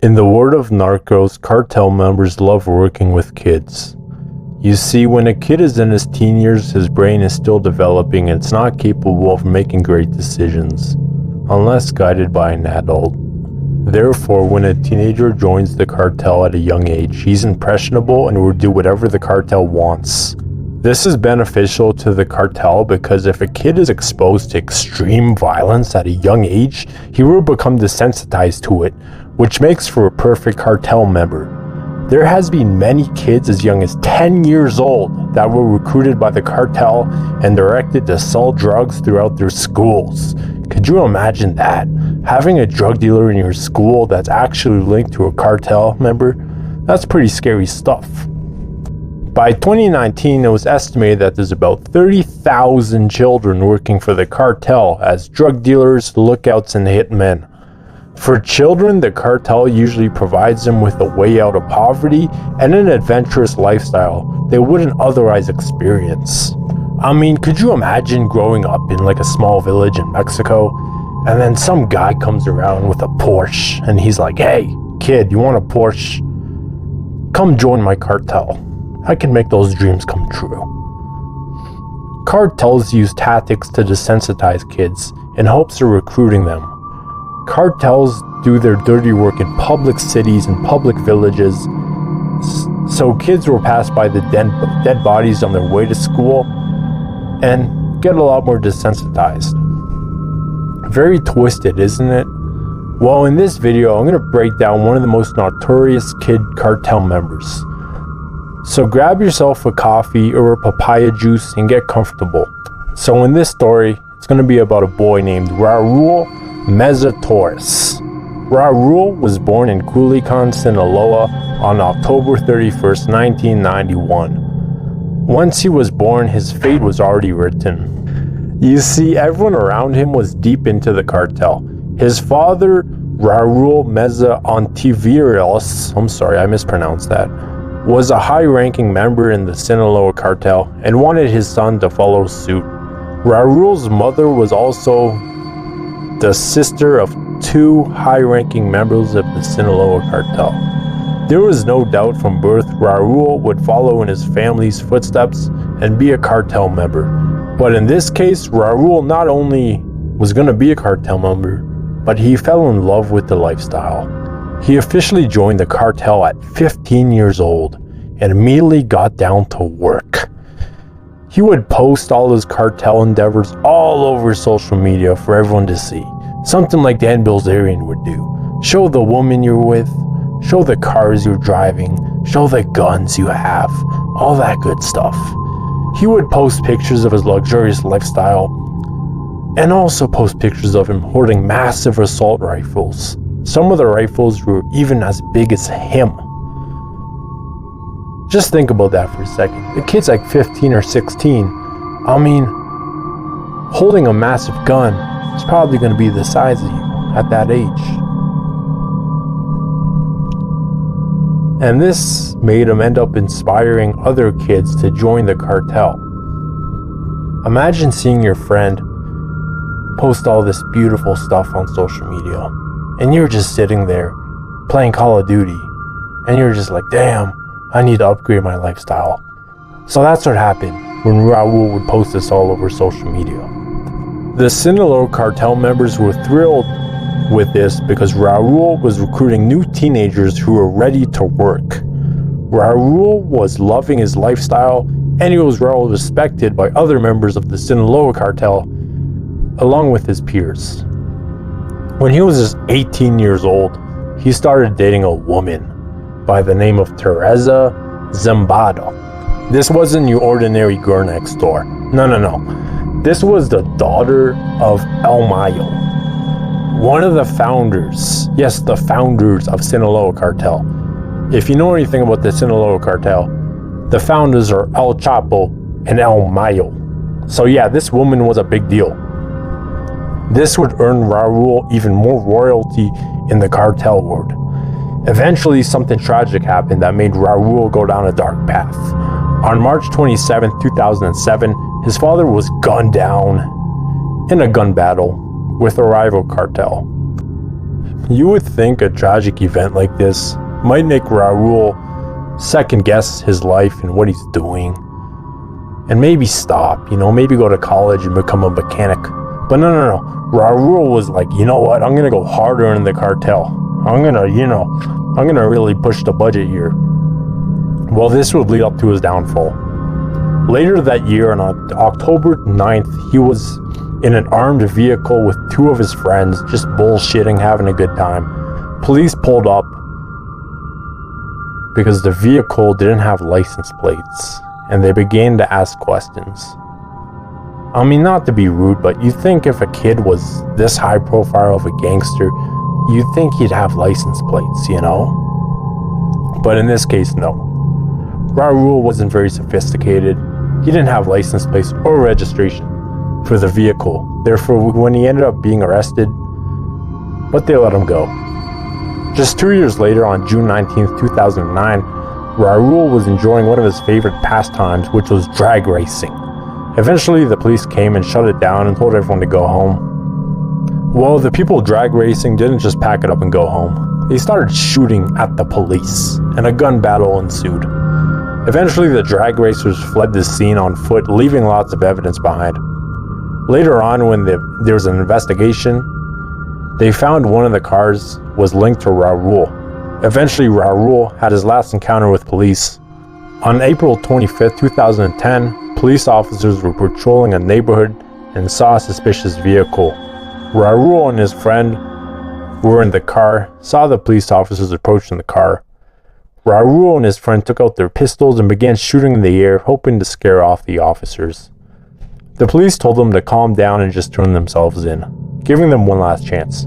In the word of narcos, cartel members love working with kids. You see, when a kid is in his teen years, his brain is still developing and it's not capable of making great decisions, unless guided by an adult. Therefore, when a teenager joins the cartel at a young age, he's impressionable and will do whatever the cartel wants. This is beneficial to the cartel because if a kid is exposed to extreme violence at a young age, he will become desensitized to it, which makes for a perfect cartel member. There has been many kids as young as 10 years old that were recruited by the cartel and directed to sell drugs throughout their schools. Could you imagine that? Having a drug dealer in your school that's actually linked to a cartel member? That's pretty scary stuff. By 2019, it was estimated that there's about 30,000 children working for the cartel as drug dealers, lookouts, and hitmen. For children, the cartel usually provides them with a way out of poverty and an adventurous lifestyle they wouldn't otherwise experience. I mean, could you imagine growing up in like a small village in Mexico and then some guy comes around with a Porsche and he's like, "Hey, kid, you want a Porsche? Come join my cartel. I can make those dreams come true." Cartels use tactics to desensitize kids in hopes of recruiting them. Cartels do their dirty work in public cities and public villages, so kids will pass by the dead bodies on their way to school and get a lot more desensitized. Very twisted, isn't it? Well, in this video, I'm going to break down one of the most notorious kid cartel members. So grab yourself a coffee or a papaya juice and get comfortable. So in this story, it's going to be about a boy named Raul Meza Torres. Raul was born in Culiacan, Sinaloa on October 31st, 1991. Once he was born, his fate was already written. You see, everyone around him was deep into the cartel. His father, Raul Meza Torres, I'm sorry, I mispronounced that, was a high-ranking member in the Sinaloa cartel and wanted his son to follow suit. Raul's mother was also the sister of two high-ranking members of the Sinaloa cartel. There was no doubt from birth Raul would follow in his family's footsteps and be a cartel member. But in this case, Raul not only was going to be a cartel member, but he fell in love with the lifestyle. He officially joined the cartel at 15 years old and immediately got down to work. He would post all his cartel endeavors all over social media for everyone to see. Something like Dan Bilzerian would do. Show the woman you're with, show the cars you're driving, show the guns you have, all that good stuff. He would post pictures of his luxurious lifestyle and also post pictures of him holding massive assault rifles. Some of the rifles were even as big as him. Just think about that for a second. The kid's like 15 or 16. I mean, holding a massive gun is probably going to be the size of you at that age. And this made him end up inspiring other kids to join the cartel. Imagine seeing your friend post all this beautiful stuff on social media, and you're just sitting there playing Call of Duty, and you're just like, damn, I need to upgrade my lifestyle. So that's what happened when Raul would post this all over social media. The Sinaloa cartel members were thrilled with this because Raul was recruiting new teenagers who were ready to work. Raul was loving his lifestyle and he was well respected by other members of the Sinaloa cartel along with his peers. When he was just 18 years old, he started dating a woman by the name of Teresa Zambada. This wasn't your ordinary girl next door. No. This was the daughter of El Mayo, one of the founders, yes, the founders of Sinaloa cartel. If you know anything about the Sinaloa cartel, the founders are El Chapo and El Mayo. So yeah, this woman was a big deal. This would earn Raul even more royalty in the cartel world. Eventually, something tragic happened that made Raul go down a dark path. On March 27, 2007, his father was gunned down in a gun battle with a rival cartel. You would think a tragic event like this might make Raul second guess his life and what he's doing, and maybe stop, maybe go to college and become a mechanic. But no. Raul was like, you know what? I'm gonna go harder in the cartel. I'm gonna really push the budget here. Well, this would lead up to his downfall. Later that year, on October 9th, he was in an armed vehicle with two of his friends, just bullshitting, having a good time. Police pulled up because the vehicle didn't have license plates, and they began to ask questions. I mean, not to be rude, but you'd think if a kid was this high profile of a gangster, you'd think he'd have license plates, But in this case, no. Raul wasn't very sophisticated. He didn't have license plates or registration for the vehicle. Therefore, when he ended up being arrested, but they let him go. Just 2 years later, on June 19th, 2009, Raul was enjoying one of his favorite pastimes, which was drag racing. Eventually, the police came and shut it down and told everyone to go home. Well, the people drag racing didn't just pack it up and go home. They started shooting at the police, and a gun battle ensued. Eventually, the drag racers fled the scene on foot, leaving lots of evidence behind. Later on, when there was an investigation, they found one of the cars was linked to Raul. Eventually, Raul had his last encounter with police. On April 25th, 2010, police officers were patrolling a neighborhood and saw a suspicious vehicle. Raul and his friend who were in the car saw the police officers approaching the car. Raul and his friend took out their pistols and began shooting in the air, hoping to scare off the officers. The police told them to calm down and just turn themselves in, giving them one last chance.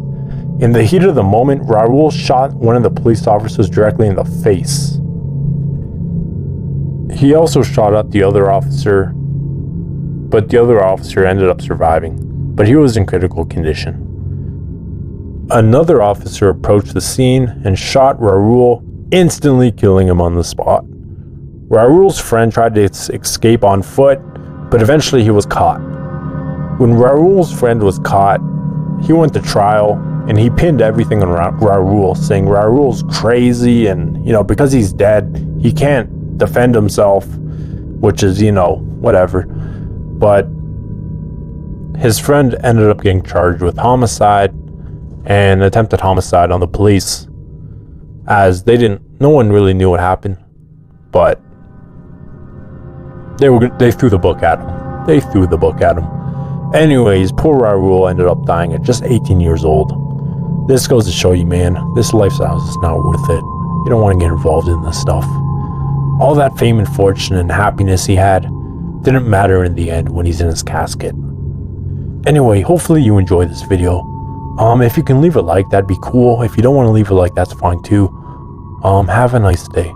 In the heat of the moment, Raul shot one of the police officers directly in the face. He also shot at the other officer, but the other officer ended up surviving, but he was in critical condition. Another officer approached the scene and shot Raul, instantly killing him on the spot. Raul's friend tried to escape on foot, but eventually he was caught. When Raul's friend was caught, he went to trial and he pinned everything on Raul, saying Raul's crazy and, because he's dead, he can't defend himself, which is, whatever. But his friend ended up getting charged with homicide and attempted homicide on the police, as no one really knew what happened, but they threw the book at him. Anyways, poor Raul ended up dying at just 18 years old. This goes to show you, man, this lifestyle is not worth it. You don't want to get involved in this stuff. All that fame and fortune and happiness he had didn't matter in the end when he's in his casket. Anyway, hopefully you enjoyed this video. If you can leave a like, that'd be cool. If you don't want to leave a like, that's fine too. Have a nice day.